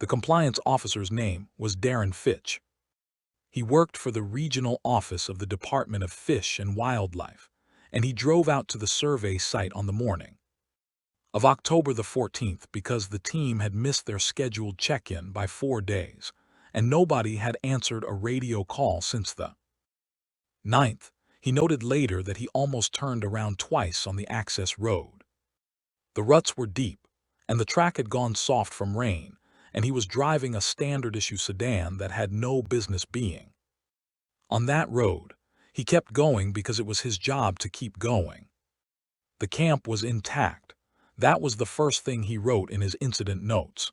The compliance officer's name was Darren Fitch. He worked for the regional office of the Department of Fish and Wildlife, and he drove out to the survey site on the morning of October the 14th because the team had missed their scheduled check-in by 4 days, and nobody had answered a radio call since the 9th. He noted later that he almost turned around twice on the access road. The ruts were deep, and the track had gone soft from rain, and he was driving a standard-issue sedan that had no business being on that road. He kept going because it was his job to keep going. The camp was intact. That was the first thing he wrote in his incident notes.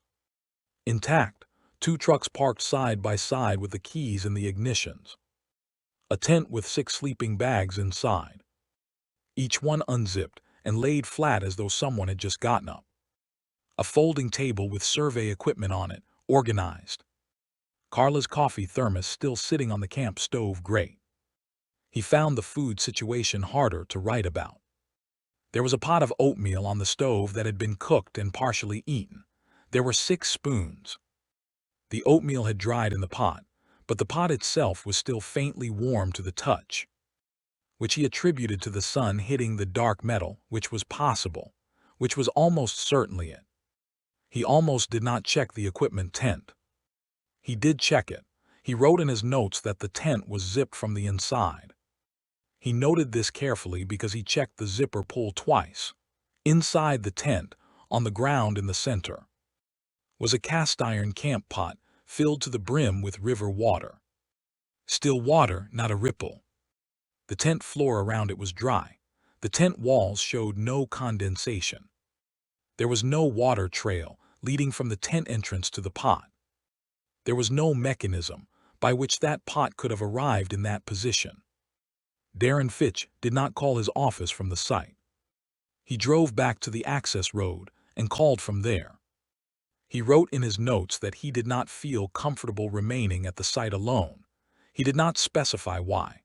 Intact, 2 trucks parked side by side with the keys in the ignitions. A tent with 6 sleeping bags inside, each one unzipped and laid flat as though someone had just gotten up. A folding table with survey equipment on it, organized. Carla's coffee thermos still sitting on the camp stove grate. He found the food situation harder to write about. There was a pot of oatmeal on the stove that had been cooked and partially eaten. There were 6 spoons. The oatmeal had dried in the pot, but the pot itself was still faintly warm to the touch, which he attributed to the sun hitting the dark metal, which was possible, which was almost certainly it. He almost did not check the equipment tent. He did check it. He wrote in his notes that the tent was zipped from the inside. He noted this carefully because he checked the zipper pull twice. Inside the tent, on the ground in the center, was a cast-iron camp pot filled to the brim with river water. Still water, not a ripple. The tent floor around it was dry. The tent walls showed no condensation. There was no water trail leading from the tent entrance to the pot. There was no mechanism by which that pot could have arrived in that position. Darren Fitch did not call his office from the site. He drove back to the access road and called from there. He wrote in his notes that he did not feel comfortable remaining at the site alone. He did not specify why.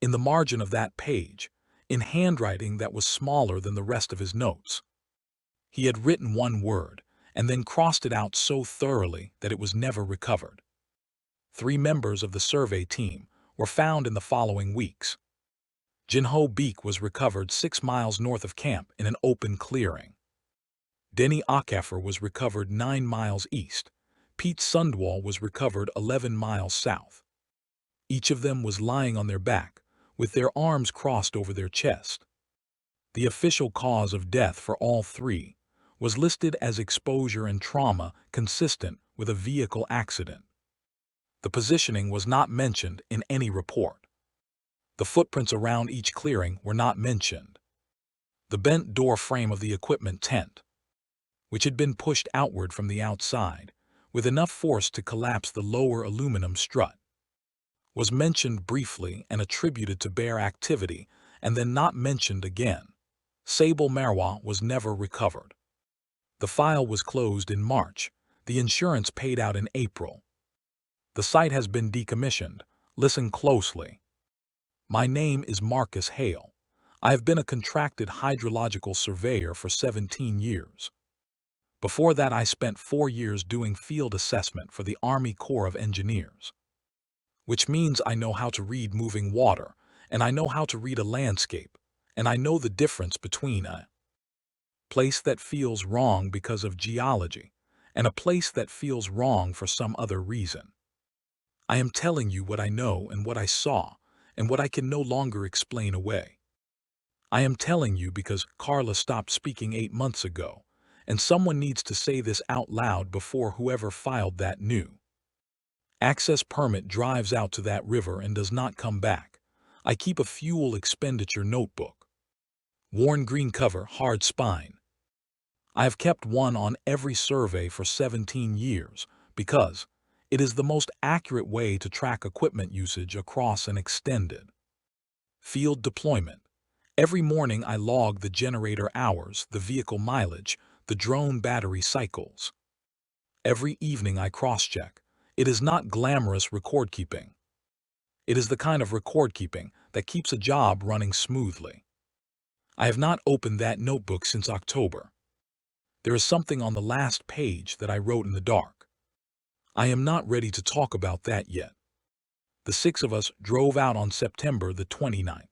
In the margin of that page, in handwriting that was smaller than the rest of his notes, he had written one word and then crossed it out so thoroughly that it was never recovered. 3 members of the survey team were found in the following weeks. Jinho Beek was recovered 6 miles north of camp in an open clearing. Denny Okafor was recovered 9 miles east. Pete Sundwall was recovered 11 miles south. Each of them was lying on their back, with their arms crossed over their chest. The official cause of death for all 3 was listed as exposure and trauma consistent with a vehicle accident. The positioning was not mentioned in any report. The footprints around each clearing were not mentioned. The bent door frame of the equipment tent, which had been pushed outward from the outside, with enough force to collapse the lower aluminum strut, was mentioned briefly and attributed to bear activity, and then not mentioned again. Sable Marwa was never recovered. The file was closed in March. The insurance paid out in April. The site has been decommissioned. Listen closely. My name is Marcus Hale. I have been a contracted hydrological surveyor for 17 years. Before that, I spent 4 years doing field assessment for the Army Corps of Engineers, which means I know how to read moving water, and I know how to read a landscape, and I know the difference between a place that feels wrong because of geology and a place that feels wrong for some other reason. I am telling you what I know and what I saw and what I can no longer explain away. I am telling you because Carla stopped speaking 8 months ago, and someone needs to say this out loud before whoever filed that new access permit drives out to that river and does not come back. I keep a fuel expenditure notebook. Worn green cover, hard spine. I have kept one on every survey for 17 years because it is the most accurate way to track equipment usage across an extended field deployment. Every morning I log the generator hours, the vehicle mileage, the drone battery cycles. Every evening I cross-check. It is not glamorous record-keeping. It is the kind of record-keeping that keeps a job running smoothly. I have not opened that notebook since October. There is something on the last page that I wrote in the dark. I am not ready to talk about that yet. The six of us drove out on September the 29th.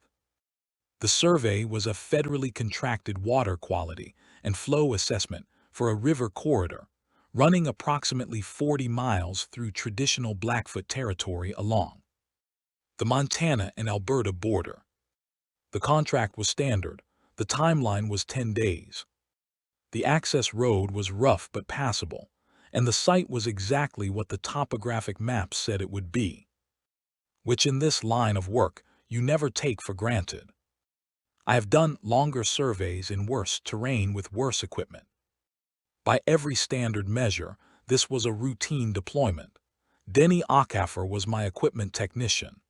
The survey was a federally contracted water quality and flow assessment for a river corridor, running approximately 40 miles through traditional Blackfoot territory along the Montana and Alberta border. The contract was standard. The timeline was 10 days. The access road was rough but passable, and the site was exactly what the topographic maps said it would be, which in this line of work you never take for granted. I have done longer surveys in worse terrain with worse equipment. By every standard measure, this was a routine deployment. Denny Acaffer was my equipment technician.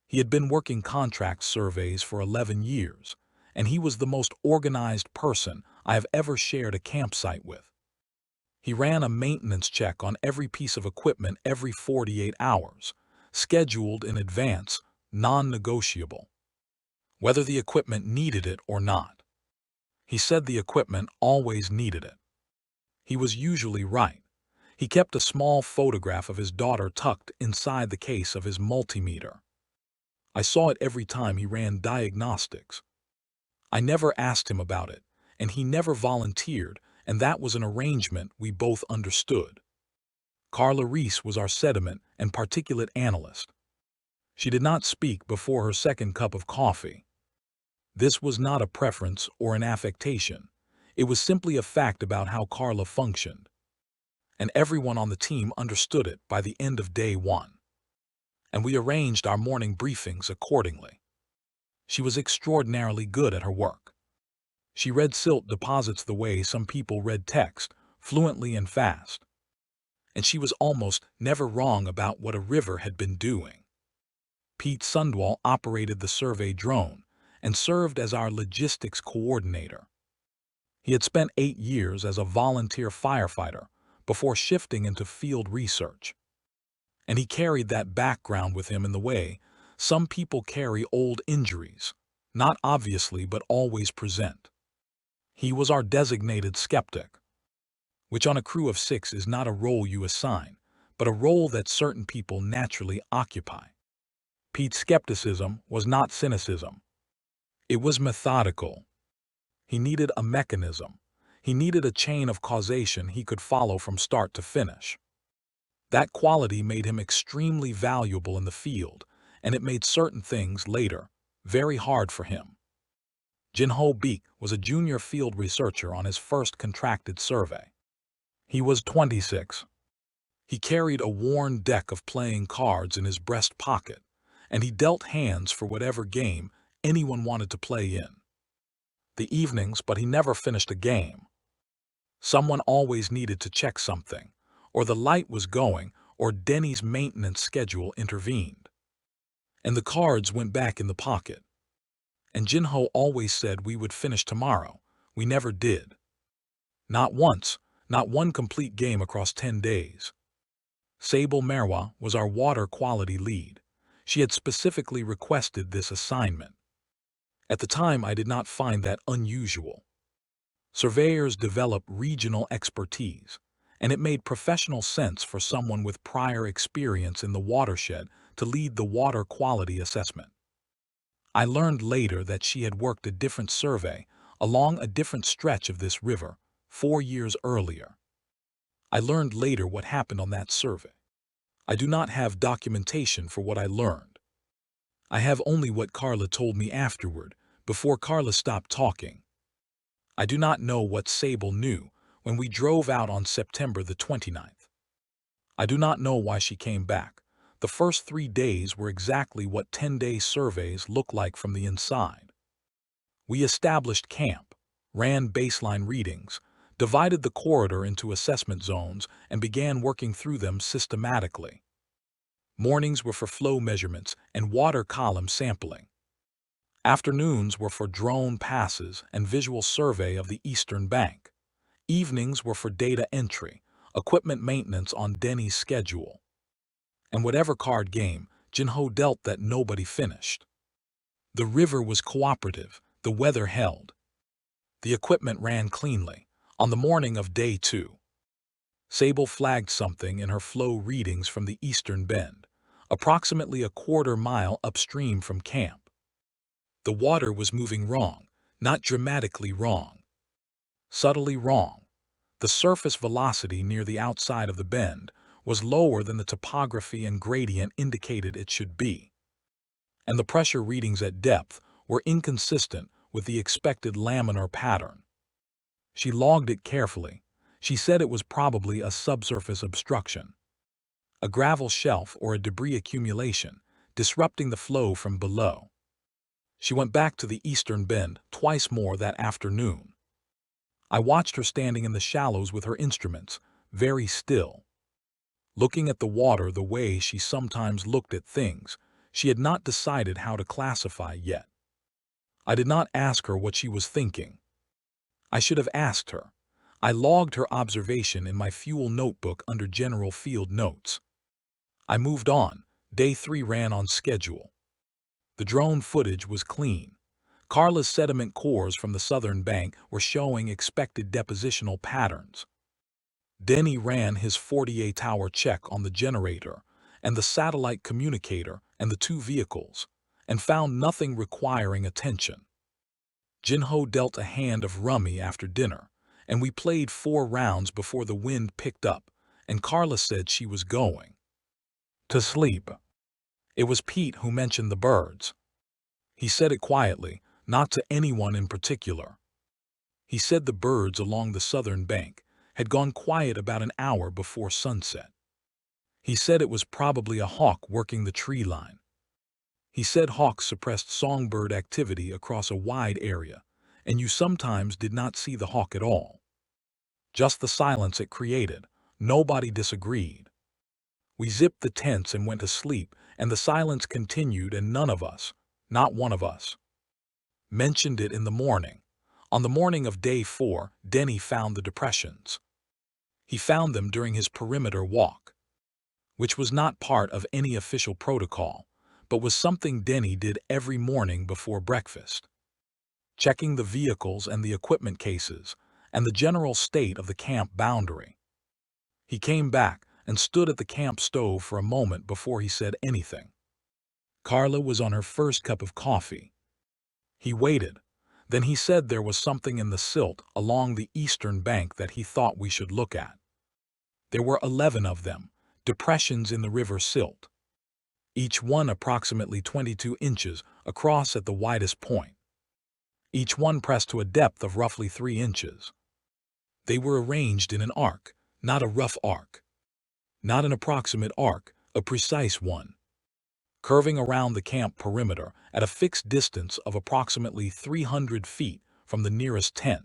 He had been working contract surveys for 11 years, and he was the most organized person I have ever shared a campsite with. He ran a maintenance check on every piece of equipment every 48 hours, scheduled in advance, non-negotiable, whether the equipment needed it or not. He said the equipment always needed it. He was usually right. He kept a small photograph of his daughter tucked inside the case of his multimeter. I saw it every time he ran diagnostics. I never asked him about it, and he never volunteered, and that was an arrangement we both understood. Carla Reese was our sediment and particulate analyst. She did not speak before her second cup of coffee. This was not a preference or an affectation. It was simply a fact about how Carla functioned. And everyone on the team understood it by the end of day one. And we arranged our morning briefings accordingly. She was extraordinarily good at her work. She read silt deposits the way some people read text, fluently and fast. And she was almost never wrong about what a river had been doing. Pete Sundwall operated the survey drone and served as our logistics coordinator. He had spent 8 years as a volunteer firefighter before shifting into field research. And he carried that background with him in the way some people carry old injuries, not obviously but always present. He was our designated skeptic, which on a crew of 6 is not a role you assign, but a role that certain people naturally occupy. Pete's skepticism was not cynicism. It was methodical. He needed a mechanism. He needed a chain of causation he could follow from start to finish. That quality made him extremely valuable in the field, and it made certain things later very hard for him. Jinho Beek was a junior field researcher on his first contracted survey. He was 26. He carried a worn deck of playing cards in his breast pocket, and he dealt hands for whatever game anyone wanted to play in. The evenings, but he never finished a game. Someone always needed to check something, or the light was going, or Denny's maintenance schedule intervened. And the cards went back in the pocket. And Jinho always said we would finish tomorrow. We never did. Not once, not one complete game across 10 days. Sable Merwa was our water quality lead. She had specifically requested this assignment. At the time, I did not find that unusual. Surveyors develop regional expertise, and it made professional sense for someone with prior experience in the watershed to lead the water quality assessment. I learned later that she had worked a different survey along a different stretch of this river 4 years earlier. I learned later what happened on that survey. I do not have documentation for what I learned. I have only what Carla told me afterward, before Carla stopped talking. I do not know what Sable knew when we drove out on September the 29th. I do not know why she came back. The first 3 days were exactly what 10-day surveys look like from the inside. We established camp, ran baseline readings, divided the corridor into assessment zones, and began working through them systematically. Mornings were for flow measurements and water column sampling. Afternoons were for drone passes and visual survey of the eastern bank. Evenings were for data entry, equipment maintenance on Denny's schedule. And whatever card game, Jinho dealt that nobody finished. The river was cooperative, the weather held. The equipment ran cleanly. On the morning of day 2, Sable flagged something in her flow readings from the eastern bend, approximately a quarter-mile upstream from camp. The water was moving wrong, not dramatically wrong. Subtly wrong. The surface velocity near the outside of the bend was lower than the topography and gradient indicated it should be. And the pressure readings at depth were inconsistent with the expected laminar pattern. She logged it carefully. She said it was probably a subsurface obstruction, a gravel shelf or a debris accumulation, disrupting the flow from below. She went back to the eastern bend twice more that afternoon. I watched her standing in the shallows with her instruments, very still, looking at the water the way she sometimes looked at things she had not decided how to classify yet. I did not ask her what she was thinking. I should have asked her. I logged her observation in my fuel notebook under general field notes. I moved on. Day 3 ran on schedule. The drone footage was clean. Carla's sediment cores from the southern bank were showing expected depositional patterns. Denny ran his 48-hour check on the generator and the satellite communicator and the 2 vehicles, and found nothing requiring attention. Jinho dealt a hand of rummy after dinner, and we played 4 rounds before the wind picked up, and Carla said she was going to sleep. It was Pete who mentioned the birds. He said it quietly, not to anyone in particular. He said the birds along the southern bank had gone quiet about an hour before sunset. He said it was probably a hawk working the tree line. He said hawks suppressed songbird activity across a wide area, and you sometimes did not see the hawk at all. Just the silence it created. Nobody disagreed. We zipped the tents and went to sleep, and the silence continued, and none of us, not one of us, mentioned it in the morning. On the morning of day 4, Denny found the depressions. He found them during his perimeter walk, which was not part of any official protocol, but was something Denny did every morning before breakfast, checking the vehicles and the equipment cases and the general state of the camp boundary. He came back and stood at the camp stove for a moment before he said anything. Carla was on her first cup of coffee. He waited. Then he said there was something in the silt along the eastern bank that he thought we should look at. There were 11 of them, depressions in the river silt, each one approximately 22 inches across at the widest point, each one pressed to a depth of roughly 3 inches. They were arranged in an arc, not a rough arc, not an approximate arc, a precise one, curving around the camp perimeter at a fixed distance of approximately 300 feet from the nearest tent.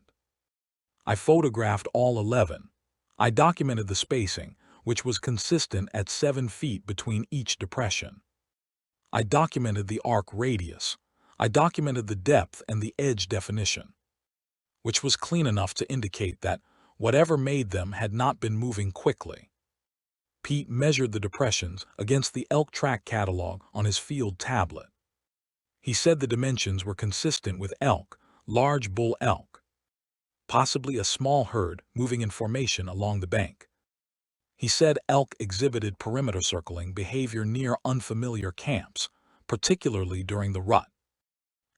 I photographed all 11. I documented the spacing, which was consistent at 7 feet between each depression. I documented the arc radius. I documented the depth and the edge definition, which was clean enough to indicate that whatever made them had not been moving quickly. Pete measured the depressions against the elk track catalog on his field tablet. He said the dimensions were consistent with elk, large bull elk, possibly a small herd moving in formation along the bank. He said elk exhibited perimeter circling behavior near unfamiliar camps, particularly during the rut,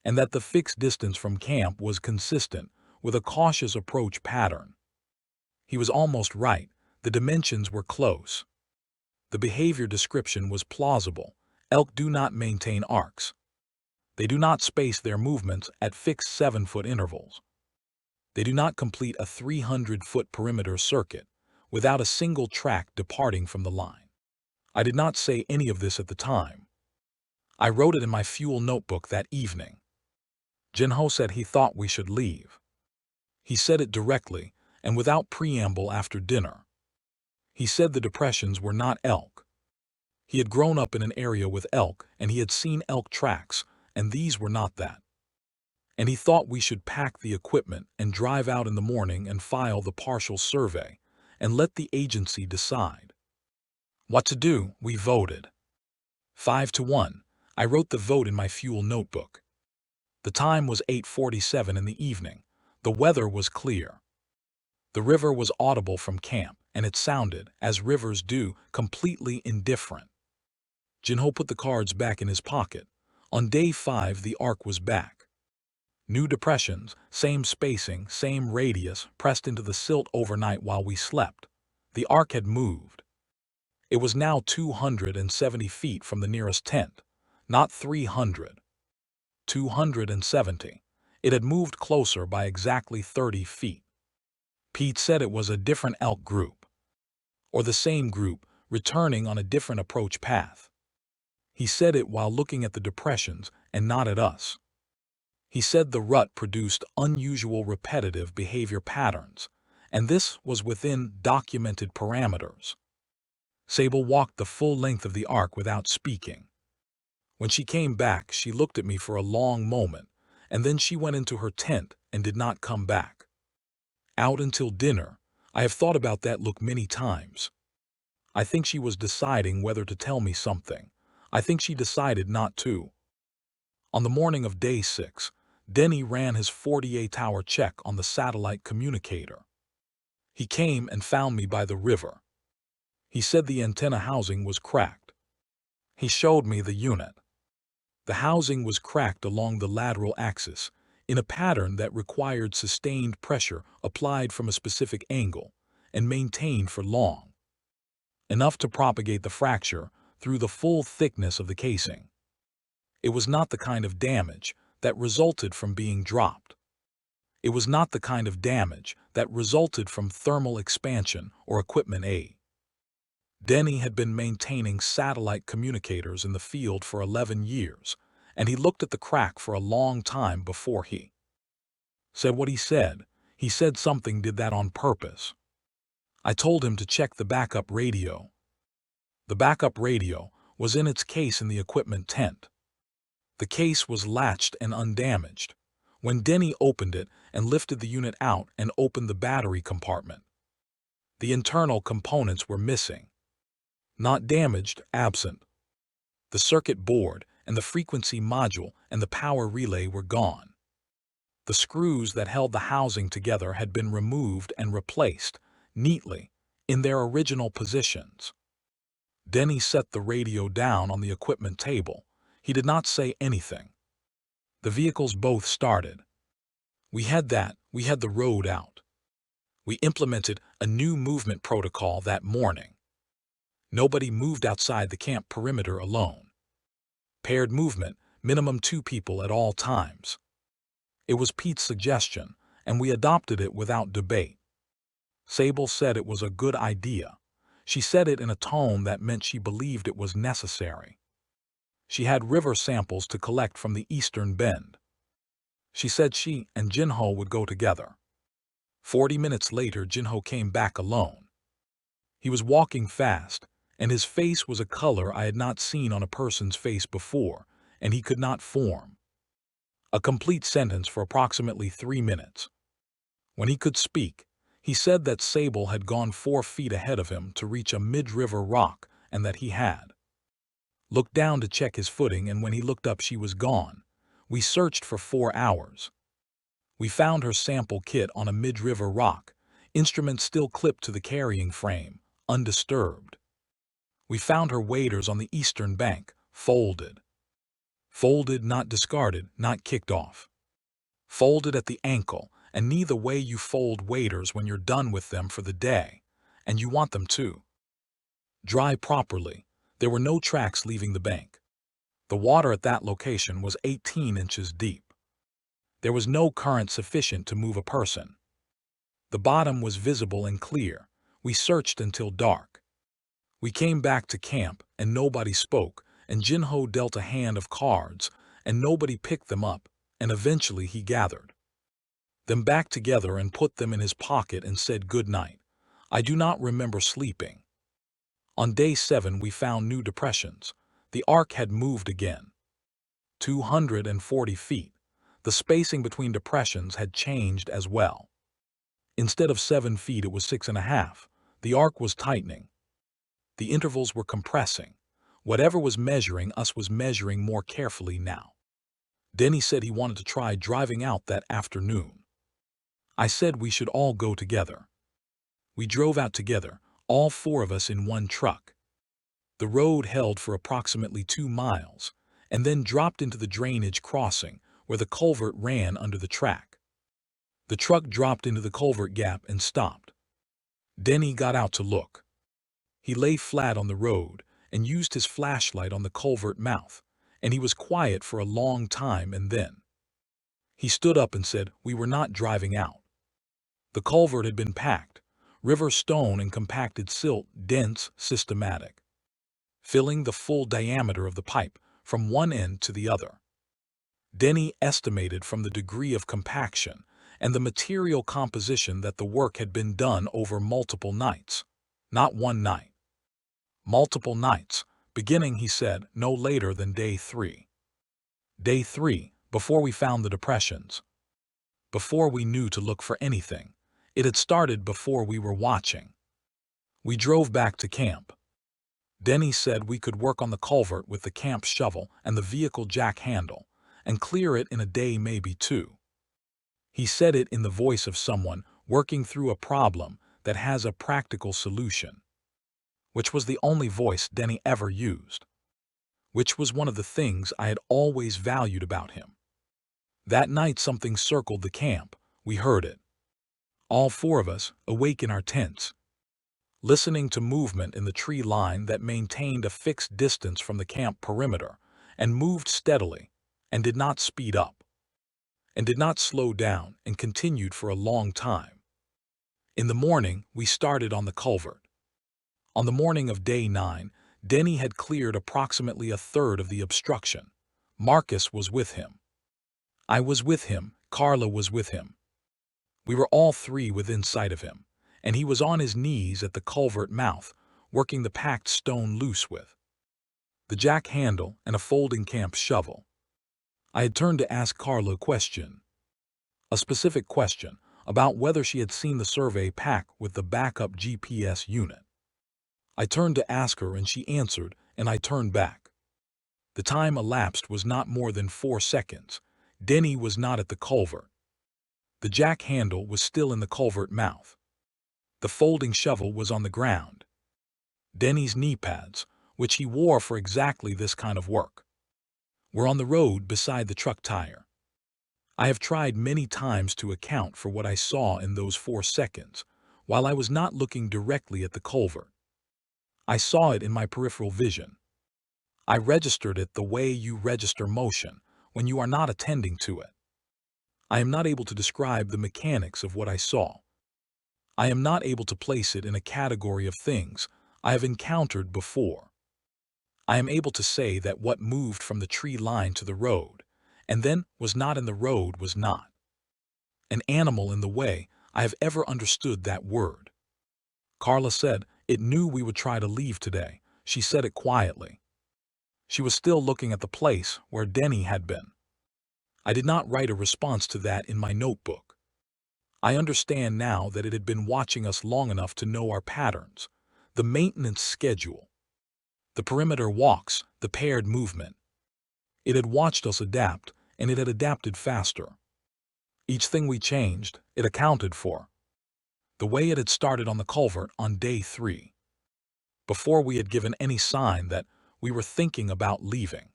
and that the fixed distance from camp was consistent with a cautious approach pattern. He was almost right. The dimensions were close. The behavior description was plausible. Elk do not maintain arcs. They do not space their movements at fixed 7-foot intervals. They do not complete a 300-foot perimeter circuit without a single track departing from the line. I did not say any of this at the time. I wrote it in my fuel notebook that evening. Jinho said he thought we should leave. He said it directly and without preamble after dinner. He said the depressions were not elk. He had grown up in an area with elk, and he had seen elk tracks, and these were not that. And he thought we should pack the equipment and drive out in the morning and file the partial survey, and let the agency decide what to do. We voted 5-1. I wrote the vote in my fuel notebook. The time was 8:47 in the evening. The weather was clear. The river was audible from camp, and it sounded, as rivers do, completely indifferent. Jinho put the cards back in his pocket. On day 5, the arc was back. New depressions, same spacing, same radius, pressed into the silt overnight while we slept. The arc had moved. It was now 270 feet from the nearest tent, not 300. 270. It had moved closer by exactly 30 feet. Pete said it was a different elk group, or the same group, returning on a different approach path. He said it while looking at the depressions and not at us. He said the rut produced unusual repetitive behavior patterns, and this was within documented parameters. Sable walked the full length of the arc without speaking. When she came back, she looked at me for a long moment, and then she went into her tent and did not come back. Out until dinner, I have thought about that look many times. I think she was deciding whether to tell me something. I think she decided not to. On the morning of day 6, Denny ran his 48-hour check on the satellite communicator. He came and found me by the river. He said the antenna housing was cracked. He showed me the unit. The housing was cracked along the lateral axis, in a pattern that required sustained pressure applied from a specific angle and maintained for long, enough to propagate the fracture through the full thickness of the casing. It was not the kind of damage that resulted from being dropped. It was not the kind of damage that resulted from thermal expansion or equipment aid. Denny had been maintaining satellite communicators in the field for 11 years, and he looked at the crack for a long time before he said what he said. He said something did that on purpose. I told him to check the backup radio. The backup radio was in its case in the equipment tent. The case was latched and undamaged. When Denny opened it and lifted the unit out and opened the battery compartment, the internal components were missing. Not damaged, absent. The circuit board and the frequency module and the power relay were gone. The screws that held the housing together had been removed and replaced, neatly, in their original positions. Denny set the radio down on the equipment table. He did not say anything. The vehicles both started. We had the road out. We implemented a new movement protocol that morning. Nobody moved outside the camp perimeter alone. Paired movement, minimum 2 people at all times. It was Pete's suggestion, and we adopted it without debate. Sable said it was a good idea. She said it in a tone that meant she believed it was necessary. She had river samples to collect from the eastern bend. She said she and Jinho would go together. 40 minutes later, Jinho came back alone. He was walking fast, and his face was a color I had not seen on a person's face before, and he could not form a complete sentence for approximately 3 minutes. When he could speak, he said that Sable had gone 4 feet ahead of him to reach a mid-river rock and that he had looked down to check his footing, and when he looked up she was gone. We searched for 4 hours. We found her sample kit on a mid-river rock, instruments still clipped to the carrying frame, undisturbed. We found her waders on the eastern bank, folded. Folded, not discarded, not kicked off. Folded at the ankle, and knee the way you fold waders when you're done with them for the day, and you want them to dry properly. There were no tracks leaving the bank. The water at that location was 18 inches deep. There was no current sufficient to move a person. The bottom was visible and clear. We searched until dark. We came back to camp, and nobody spoke, and Jinho dealt a hand of cards, and nobody picked them up, and eventually he gathered them back together and put them in his pocket and said good night. I do not remember sleeping. On day 7 we found new depressions. The arc had moved again. 240 feet. The spacing between depressions had changed as well. Instead of 7 feet, it was 6.5. The arc was tightening. The intervals were compressing. Whatever was measuring us was measuring more carefully now. Denny said he wanted to try driving out that afternoon. I said we should all go together. We drove out together, all four of us in one truck. The road held for approximately 2 miles, and then dropped into the drainage crossing where the culvert ran under the track. The truck dropped into the culvert gap and stopped. Denny got out to look. He lay flat on the road and used his flashlight on the culvert mouth, and he was quiet for a long time, and then he stood up and said, "We were not driving out." The culvert had been packed, river stone and compacted silt, dense, systematic, filling the full diameter of the pipe from one end to the other. Denny estimated from the degree of compaction and the material composition that the work had been done over multiple nights. Not one night. Multiple nights, beginning, he said, no later than day 3. Day 3, before we found the depressions. Before we knew to look for anything. It had started before we were watching. We drove back to camp. Denny said we could work on the culvert with the camp shovel and the vehicle jack handle, and clear it in a day, maybe 2. He said it in the voice of someone working through a problem that has a practical solution, which was the only voice Denny ever used, which was one of the things I had always valued about him. That night something circled the camp. We heard it. All four of us, awake in our tents, listening to movement in the tree line that maintained a fixed distance from the camp perimeter and moved steadily and did not speed up and did not slow down and continued for a long time. In the morning, we started on the culvert. On the morning of day 9, Denny had cleared approximately a third of the obstruction. Marcus was with him. I was with him. Carla was with him. We were all three within sight of him, and he was on his knees at the culvert mouth, working the packed stone loose with the jack handle and a folding camp shovel. I had turned to ask Carla a question. A specific question about whether she had seen the survey pack with the backup GPS unit. I turned to ask her and she answered, and I turned back. The time elapsed was not more than 4 seconds. Denny was not at the culvert. The jack handle was still in the culvert mouth. The folding shovel was on the ground. Denny's knee pads, which he wore for exactly this kind of work, were on the road beside the truck tire. I have tried many times to account for what I saw in those 4 seconds, while I was not looking directly at the culvert. I saw it in my peripheral vision. I registered it the way you register motion when you are not attending to it. I am not able to describe the mechanics of what I saw. I am not able to place it in a category of things I have encountered before. I am able to say that what moved from the tree line to the road, and then was not in the road, was not an animal in the way I have ever understood that word. Carla said it knew we would try to leave today. She said it quietly. She was still looking at the place where Denny had been. I did not write a response to that in my notebook. I understand now that it had been watching us long enough to know our patterns, the maintenance schedule, the perimeter walks, the paired movement. It had watched us adapt, and it had adapted faster. Each thing we changed, it accounted for. The way it had started on the culvert on day 3, before we had given any sign that we were thinking about leaving.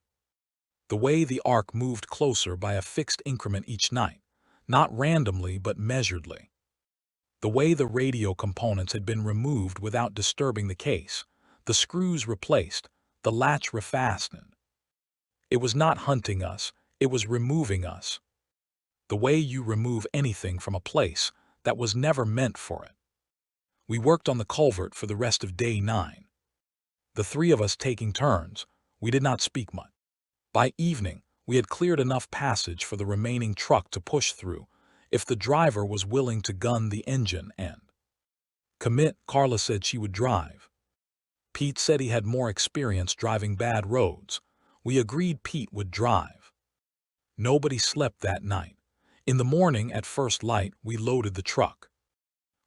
The way the arc moved closer by a fixed increment each night, not randomly but measuredly. The way the radio components had been removed without disturbing the case, the screws replaced, the latch refastened. It was not hunting us, it was removing us. The way you remove anything from a place that was never meant for it. We worked on the culvert for the rest of day 9. The 3 of us taking turns. We did not speak much. By evening, we had cleared enough passage for the remaining truck to push through if the driver was willing to gun the engine and commit. Carla said she would drive. Pete said he had more experience driving bad roads. We agreed Pete would drive. Nobody slept that night. In the morning at first light, we loaded the truck.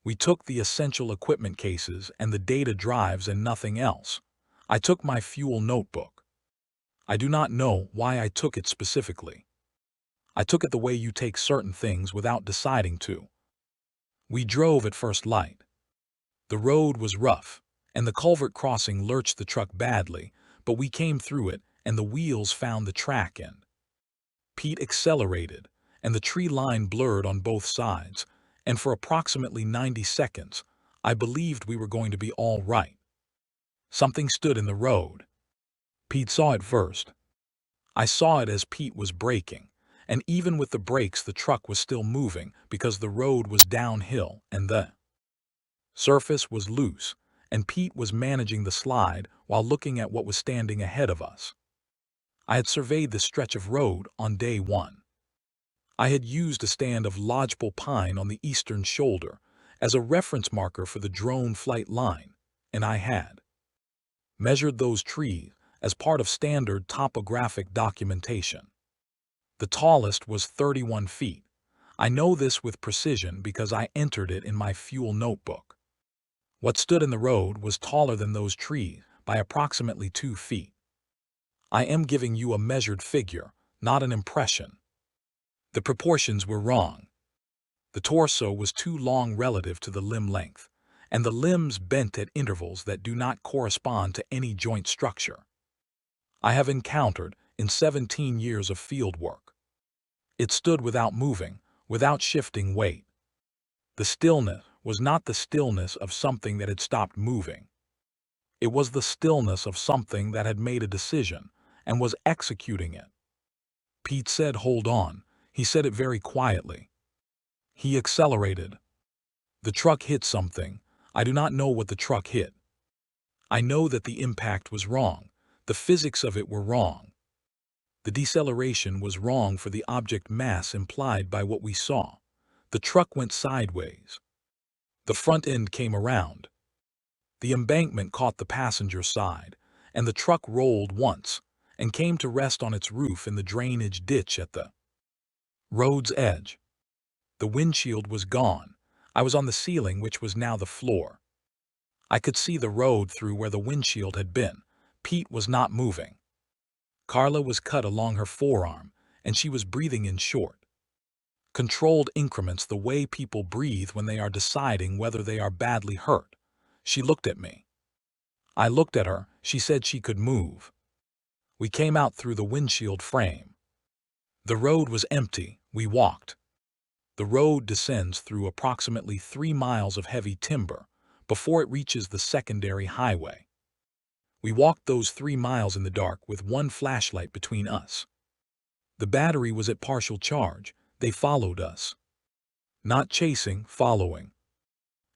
We took the essential equipment cases and the data drives and nothing else. I took my fuel notebook. I do not know why I took it specifically. I took it the way you take certain things without deciding to. We drove at first light. The road was rough, and the culvert crossing lurched the truck badly, but we came through it and the wheels found the track end. Pete accelerated, and the tree line blurred on both sides, and for approximately 90 seconds, I believed we were going to be all right. Something stood in the road. Pete saw it first. I saw it as Pete was braking, and even with the brakes the truck was still moving because the road was downhill and the surface was loose, and Pete was managing the slide while looking at what was standing ahead of us. I had surveyed this stretch of road on day one. I had used a stand of lodgepole pine on the eastern shoulder as a reference marker for the drone flight line, and I had measured those trees as part of standard topographic documentation. The tallest was 31 feet. I know this with precision because I entered it in my fuel notebook. What stood in the road was taller than those trees by approximately 2 feet. I am giving you a measured figure, not an impression. The proportions were wrong. The torso was too long relative to the limb length, and the limbs bent at intervals that do not correspond to any joint structure I have encountered in 17 years of field work. It stood without moving, without shifting weight. The stillness was not the stillness of something that had stopped moving. It was the stillness of something that had made a decision and was executing it. Pete said, "Hold on." He said it very quietly. He accelerated. The truck hit something. I do not know what the truck hit. I know that the impact was wrong. The physics of it were wrong. The deceleration was wrong for the object mass implied by what we saw. The truck went sideways. The front end came around. The embankment caught the passenger side, and the truck rolled once and came to rest on its roof in the drainage ditch at the road's edge. The windshield was gone. I was on the ceiling, which was now the floor. I could see the road through where the windshield had been. Pete was not moving. Carla was cut along her forearm, and she was breathing in short, controlled increments, the way people breathe when they are deciding whether they are badly hurt. She looked at me. I looked at her. She said she could move. We came out through the windshield frame. The road was empty. We walked. The road descends through approximately 3 miles of heavy timber before it reaches the secondary highway. We walked those 3 miles in the dark with one flashlight between us. The battery was at partial charge. They followed us. Not chasing, following.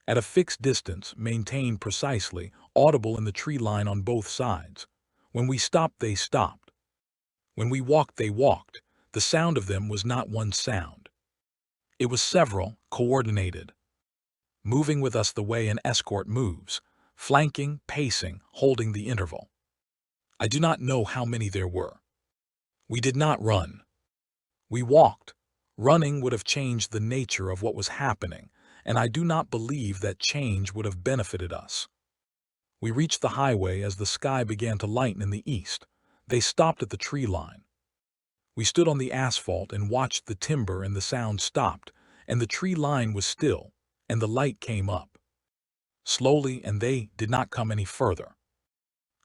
At a fixed distance, maintained precisely, audible in the tree line on both sides. When we stopped, they stopped. When we walked, they walked. The sound of them was not one sound. It was several, coordinated. Moving with us the way an escort moves, flanking, pacing, holding the interval. I do not know how many there were. We did not run. We walked. Running would have changed the nature of what was happening, and I do not believe that change would have benefited us. We reached the highway as the sky began to lighten in the east. They stopped at the tree line. We stood on the asphalt and watched the timber, and the sound stopped, and the tree line was still, and the light came up. Slowly, and they did not come any further.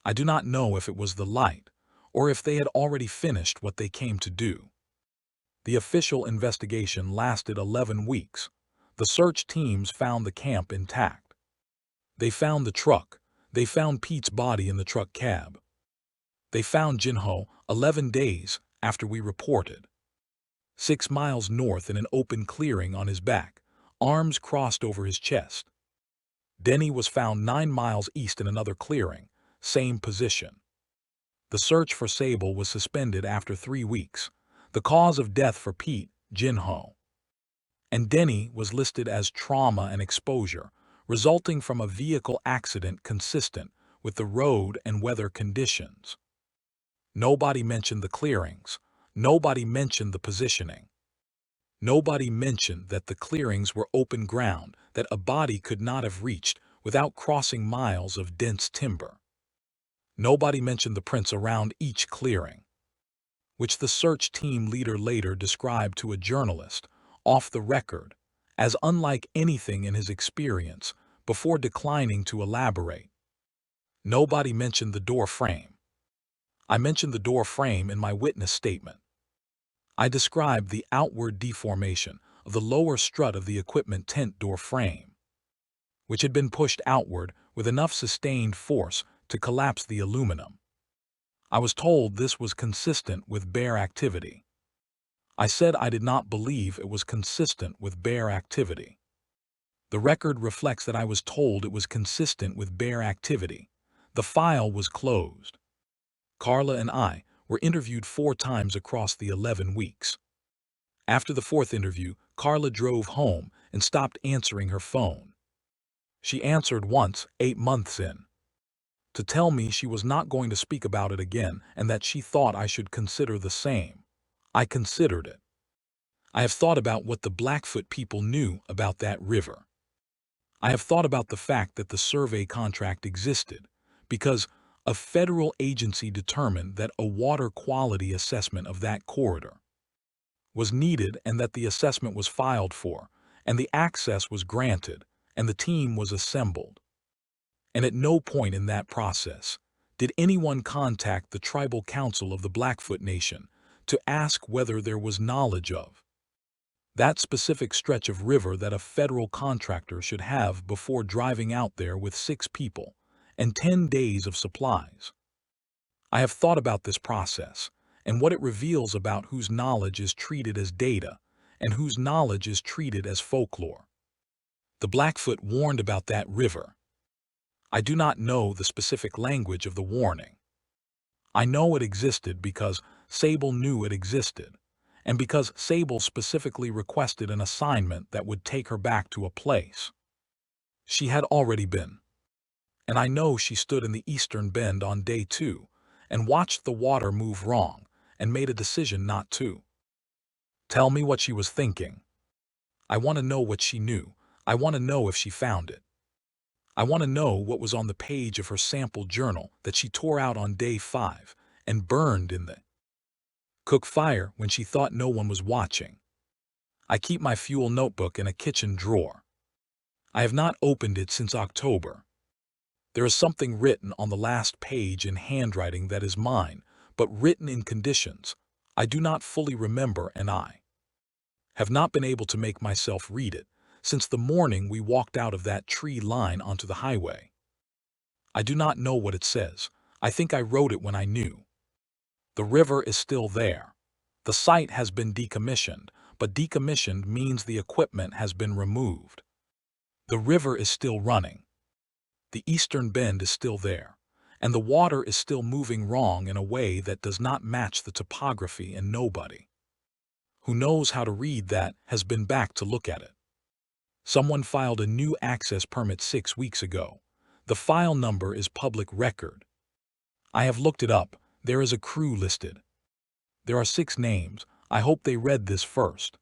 I do not know if it was the light, or if they had already finished what they came to do. The official investigation lasted 11 weeks. The search teams found the camp intact. They found the truck. They found Pete's body in the truck cab. They found Jinho 11 days after we reported. 6 miles north in an open clearing on his back, arms crossed over his chest. Denny was found 9 miles east in another clearing, same position. The search for Sable was suspended after 3 weeks. The cause of death for Pete, Jinho, and Denny was listed as trauma and exposure, resulting from a vehicle accident consistent with the road and weather conditions. Nobody mentioned the clearings. Nobody mentioned the positioning. Nobody mentioned that the clearings were open ground that a body could not have reached without crossing miles of dense timber. Nobody mentioned the prints around each clearing, which the search team leader later described to a journalist, off the record, as unlike anything in his experience, before declining to elaborate. Nobody mentioned the door frame. I mentioned the door frame in my witness statement. I described the outward deformation of the lower strut of the equipment tent door frame, which had been pushed outward with enough sustained force to collapse the aluminum. I was told this was consistent with bear activity. I said I did not believe it was consistent with bear activity. The record reflects that I was told it was consistent with bear activity. The file was closed. Carla and I were interviewed 4 times across the 11 weeks. After the 4th interview, Carla drove home and stopped answering her phone. She answered once, 8 months in, to tell me she was not going to speak about it again and that she thought I should consider the same. I considered it. I have thought about what the Blackfoot people knew about that river. I have thought about the fact that the survey contract existed because a federal agency determined that a water quality assessment of that corridor was needed and that the assessment was filed for, and the access was granted, and the team was assembled. And at no point in that process did anyone contact the tribal council of the Blackfoot Nation to ask whether there was knowledge of that specific stretch of river that a federal contractor should have before driving out there with 6 people and 10 days of supplies. I have thought about this process and what it reveals about whose knowledge is treated as data and whose knowledge is treated as folklore. The Blackfoot warned about that river. I do not know the specific language of the warning. I know it existed because Sable knew it existed, and because Sable specifically requested an assignment that would take her back to a place she had already been. And I know she stood in the eastern bend on day 2 and watched the water move wrong and made a decision not to. Tell me what she was thinking. I want to know what she knew. I want to know if she found it. I want to know what was on the page of her sample journal that she tore out on day 5 and burned in the cook fire when she thought no one was watching. I keep my fuel notebook in a kitchen drawer. I have not opened it since October. There is something written on the last page in handwriting that is mine, but written in conditions I do not fully remember, and I have not been able to make myself read it since the morning we walked out of that tree line onto the highway. I do not know what it says. I think I wrote it when I knew. The river is still there. The site has been decommissioned, but decommissioned means the equipment has been removed. The river is still running. The eastern bend is still there, and the water is still moving wrong in a way that does not match the topography, and nobody who knows how to read that has been back to look at it. Someone filed a new access permit 6 weeks ago. The file number is public record. I have looked it up. There is a crew listed. There are 6 names. I hope they read this first.